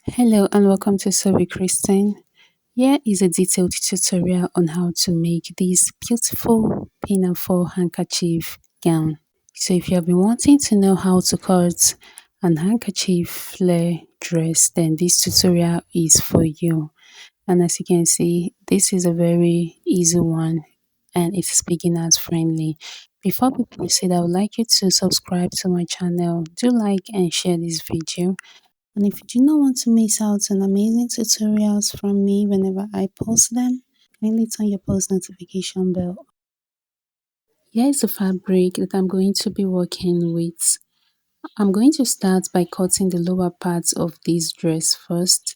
Hello and welcome to Sew with Christine. Here is a detailed tutorial on how to make this beautiful pinafore handkerchief gown. So if you have been wanting to know how to cut an handkerchief flare dress, then this tutorial is for you. And as you can see, this is a very easy one and it is beginners friendly. Before we proceed, I would like you to subscribe to my channel, do like and share this video, and if you do not want to miss out on amazing tutorials from me whenever I post them, kindly turn your post notification bell. Here is the fabric that I'm going to be working with. I'm going to start by cutting the lower parts of this dress first,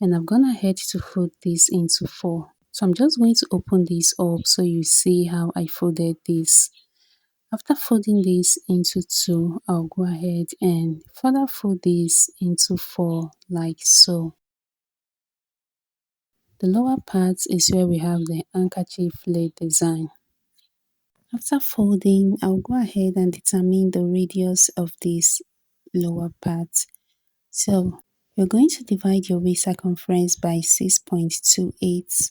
and I've gone ahead to fold this into four. So I'm just going to open this up so you see how I folded this. After folding this into two, I'll go ahead and further fold this into four like so. The lower part is where we have the handkerchief flare design. After folding, I'll go ahead and determine the radius of this lower part. So you're going to divide your waist circumference by 6.28.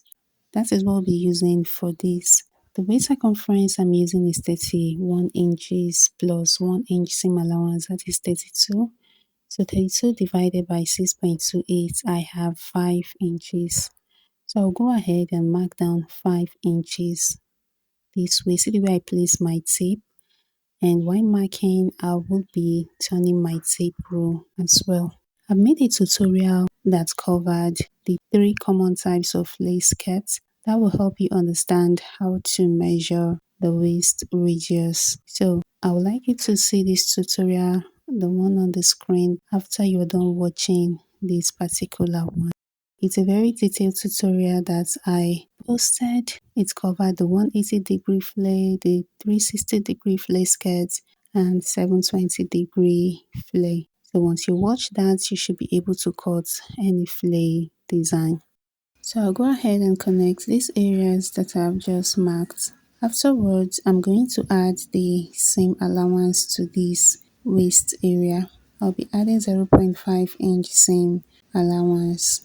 That is what we'll be using for this. The waist circumference I'm using is 31 inches plus 1 inch seam allowance, that is 32. So 32 divided by 6.28, I have 5 inches. So I'll go ahead and mark down 5 inches this way. See the way I place my tape, and while marking I will be turning my tape roll as well. I've made a tutorial that covered the three common types of lace skirts that will help you understand how to measure the waist radius. So I would like you to see this tutorial, the one on the screen, after you're done watching this particular one. It's a very detailed tutorial that I posted. It covered the 180-degree flare, the 360-degree flare skirt, and 720-degree flare. So once you watch that, you should be able to cut any flare design. So I'll go ahead and connect these areas that I've just marked. Afterwards, I'm going to add the seam allowance to this waist area. I'll be adding 0.5 inch seam allowance.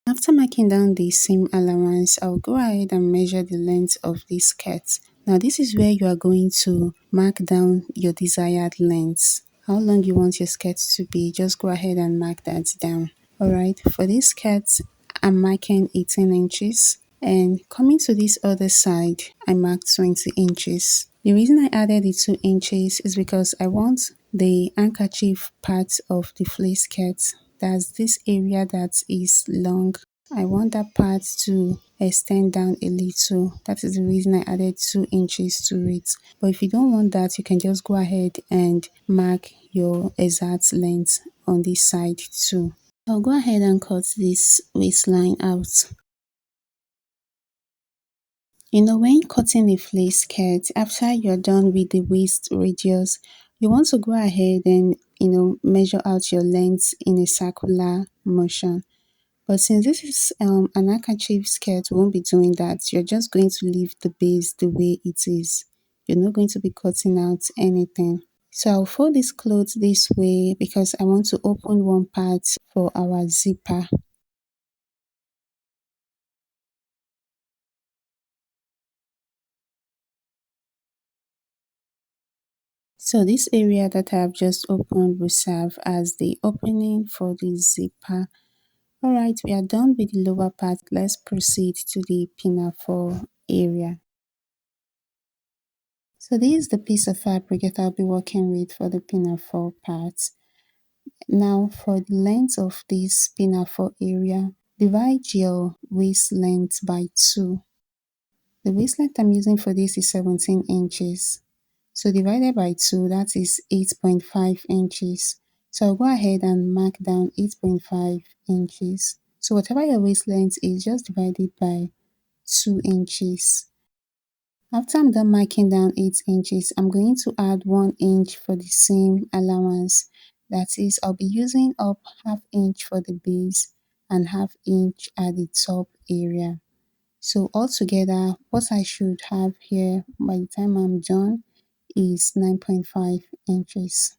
After marking down the seam allowance, I'll go ahead and measure the length of this skirt. Now this is where you are going to mark down your desired length. How long you want your skirt to be, just go ahead and mark that down. Alright, for this skirt, I'm marking 18 inches. And coming to this other side, I marked 20 inches. The reason I added the 2 inches is because I want the handkerchief part of the flare skirt, that's this area that is long, I want that part to extend down a little. That is the reason I added 2 inches to it. But if you don't want that, you can just go ahead and mark your exact length on this side too. I'll go ahead and cut this waistline out. When cutting a flare skirt, after you're done with the waist radius, you want to go ahead and measure out your length in a circular motion. But since this is an handkerchief skirt, we won't be doing that. You're just going to leave the base the way it is. You're not going to be cutting out anything. So I'll fold this cloth this way because I want to open one part for our zipper. So this area that I have just opened will serve as the opening for the zipper. Alright, we are done with the lower part. Let's proceed to the pinafore area. So this is the piece of fabric that I'll be working with for the pinafore part. Now for the length of this pinafore area, divide your waist length by 2. The waist length I'm using for this is 17 inches. So divided by 2, that is 8.5 inches. So I'll go ahead and mark down 8.5 inches. So whatever your waist length is, just divide it by 2 inches. After I'm done marking down 8 inches, I'm going to add 1 inch for the seam allowance. That is, I'll be using up half inch for the base and half inch at the top area. So altogether, what I should have here by the time I'm done is 9.5 inches.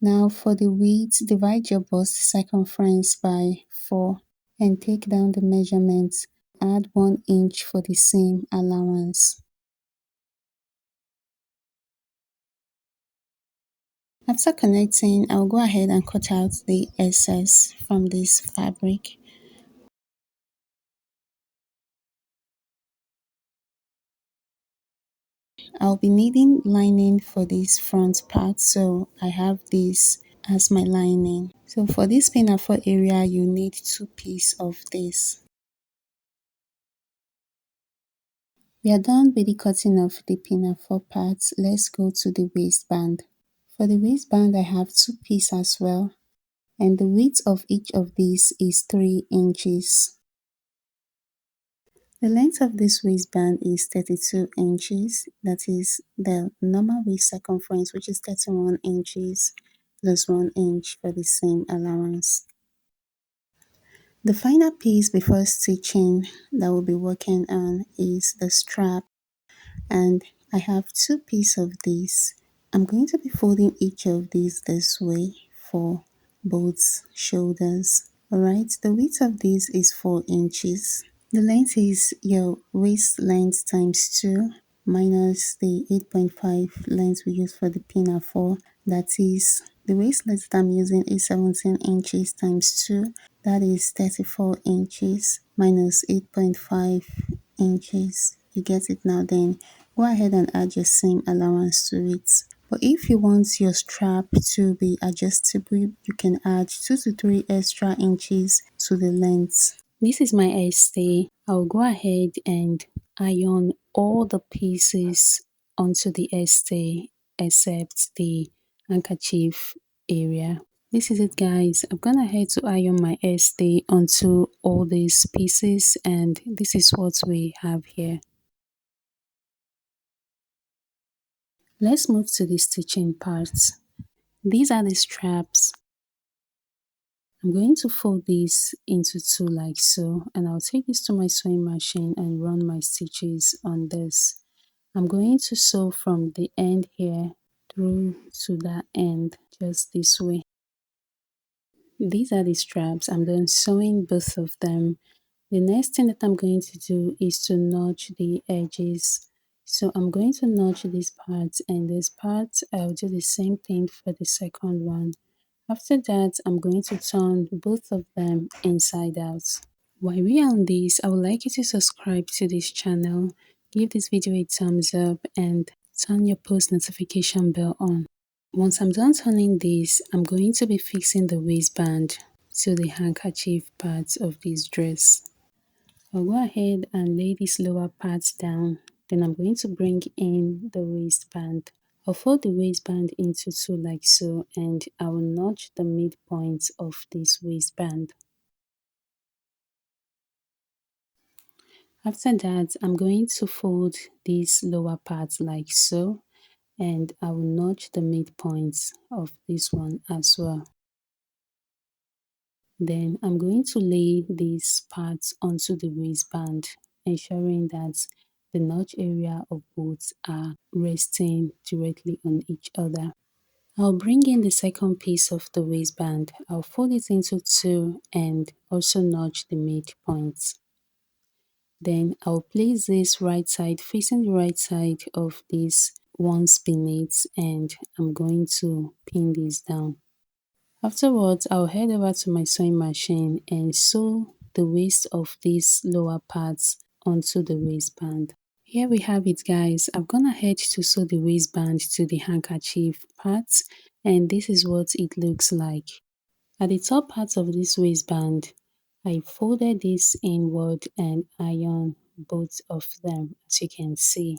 Now for the width, divide your bust circumference by 4 and take down the measurements. Add 1 inch for the seam allowance. After connecting, I'll go ahead and cut out the excess from this fabric. I'll be needing lining for this front part, so I have this as my lining. So for this pinafore area, you need 2 pieces of this. We are done with the cutting of the pinafore parts. Let's go to the waistband. For the waistband, I have 2 pieces as well, and the width of each of these is 3 inches. The length of this waistband is 32 inches, that is the normal waist circumference, which is 31 inches plus 1 inch for the seam allowance. The final piece before stitching that we'll be working on is the strap, and I have 2 pieces of this. I'm going to be folding each of these this way for both shoulders. Alright, the width of this is 4 inches. The length is your waist length times 2 minus the 8.5 length we use for the pinafore. That is, the waist length that I'm using is 17 inches times 2. That is 34 inches minus 8.5 inches. You get it now? Then go ahead and add your seam allowance to it. But if you want your strap to be adjustable, you can add 2 to 3 extra inches to the length. This is my stay. I'll go ahead and iron all the pieces onto the stay except the handkerchief area. This is it, guys. I'm gonna head to iron my stay onto all these pieces, and this is what we have here. Let's move to the stitching parts. These are the straps. I'm going to fold this into 2 like so, and I'll take this to my sewing machine and run my stitches on this. I'm going to sew from the end here through to that end, just this way. These are the straps. I'm done sewing both of them. The next thing that I'm going to do is to notch the edges. So I'm going to notch this part and this part. I'll do the same thing for the second one. After that, I'm going to turn both of them inside out. While we are on this, I would like you to subscribe to this channel, give this video a thumbs up, and turn your post notification bell on. Once I'm done turning this, I'm going to be fixing the waistband to the handkerchief part of this dress. I'll go ahead and lay this lower part down, then I'm going to bring in the waistband. I'll fold the waistband into 2 like so, and I will notch the midpoint of this waistband. After that, I'm going to fold this lower part like so, and I will notch the midpoints of this one as well. Then I'm going to lay these parts onto the waistband, ensuring that the notch area of both are resting directly on each other. I'll bring in the second piece of the waistband. I'll fold it into 2 and also notch the midpoints. Then I'll place this right side facing the right side of this ones beneath, and I'm going to pin this down. Afterwards, I'll head over to my sewing machine and sew the waist of these lower parts onto the waistband. Here we have it, guys. I've gone ahead to sew the waistband to the handkerchief parts, and this is what it looks like. At the top part of this waistband, I folded this inward and iron both of them, as you can see.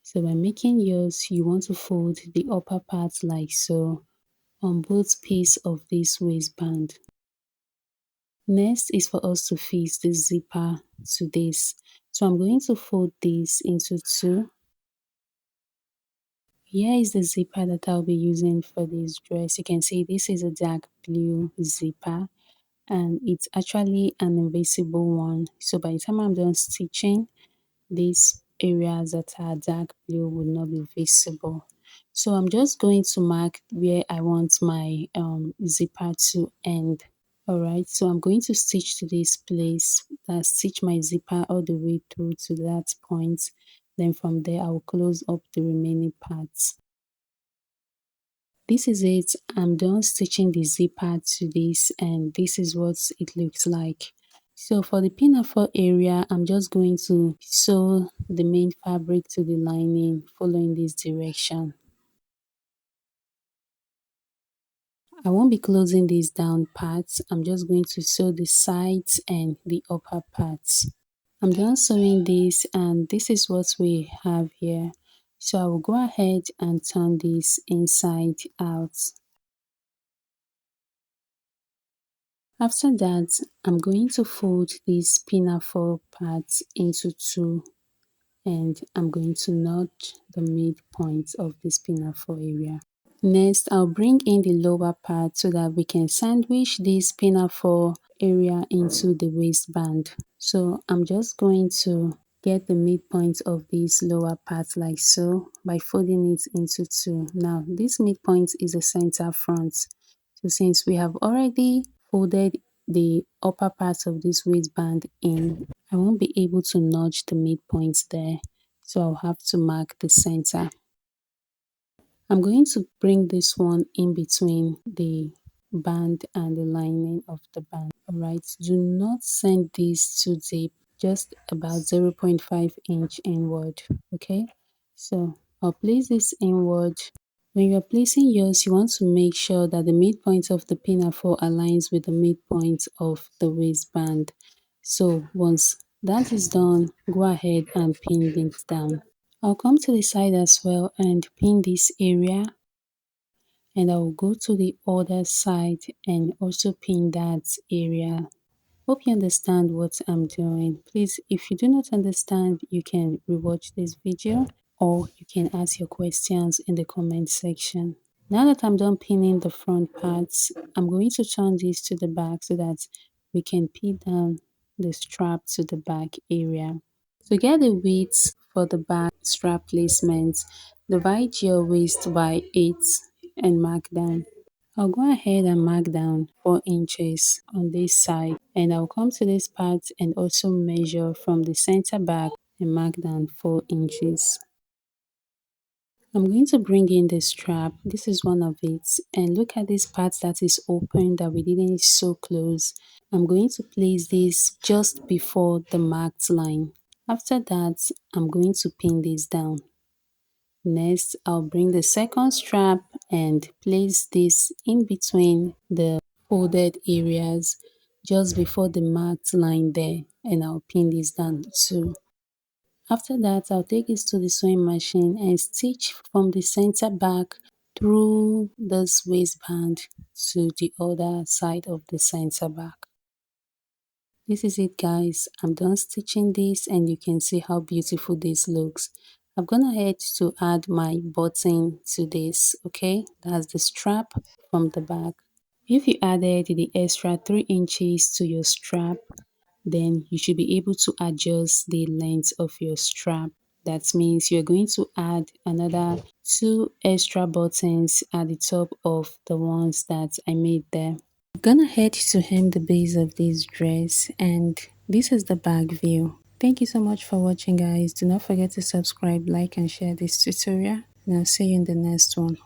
So by making yours, you want to fold the upper part like so on both pieces of this waistband. Next is for us to fix the zipper to this. So I'm going to fold this into 2. Here is the zipper that I'll be using for this dress. You can see this is a dark blue zipper, and it's actually an invisible one. So by the time I'm done stitching, these areas that are dark blue will not be visible. So I'm just going to mark where I want my zipper to end. Alright, so I'm going to stitch to this place, stitch my zipper all the way through to that point. Then from there I will close up the remaining parts. This is it. I'm done stitching the zipper to this, and this is what it looks like. So for the pinafore area, I'm just going to sew the main fabric to the lining following this direction. I won't be closing these down parts. I'm just going to sew the sides and the upper parts. I'm done sewing this, and this is what we have here. So I will go ahead and turn this inside out. After that, I'm going to fold this pinafore part into two, and I'm going to notch the midpoint of this pinafore area. Next, I'll bring in the lower part so that we can sandwich this pinafore area into the waistband. So I'm just going to get the midpoint of this lower part like so by folding it into two. Now, this midpoint is the center front. So since we have already folded the upper part of this waistband in, I won't be able to notch the midpoint there. So I'll have to mark the center. I'm going to bring this one in between the band and the lining of the band. Alright, do not send this too deep, just about 0.5 inch inward. Okay, so I'll place this inward. When you're placing yours, you want to make sure that the midpoint of the pinafore aligns with the midpoint of the waistband. So once that is done, go ahead and pin it down. I'll come to the side as well and pin this area, and I will go to the other side and also pin that area. Hope you understand what I'm doing. Please, if you do not understand, you can rewatch this video or you can ask your questions in the comment section. Now that I'm done pinning the front parts, I'm going to turn this to the back so that we can pin down the strap to the back area. To get the width for the back strap placement, divide your waist by 8 and mark down. I'll go ahead and mark down 4 inches on this side, and I'll come to this part and also measure from the center back and mark down 4 inches. I'm going to bring in the strap. This is one of it, and look at this part that is open that we didn't sew close. I'm going to place this just before the marked line. After that, I'm going to pin this down. Next, I'll bring the second strap and place this in between the folded areas just before the marked line there, and I'll pin this down too. After that, I'll take this to the sewing machine and stitch from the center back through this waistband to the other side of the center back. This is it, guys. I'm done stitching this, and you can see how beautiful this looks. I've gone ahead to add my button to this. Okay, that's the strap from the back. If you added the extra 3 inches to your strap, then you should be able to adjust the length of your strap. That means you're going to add another 2 extra buttons at the top of the ones that I made there. I'm gonna head to hem the base of this dress, and this is the back view. Thank you so much for watching, guys. Do not forget to subscribe, like and share this tutorial, and I'll see you in the next one.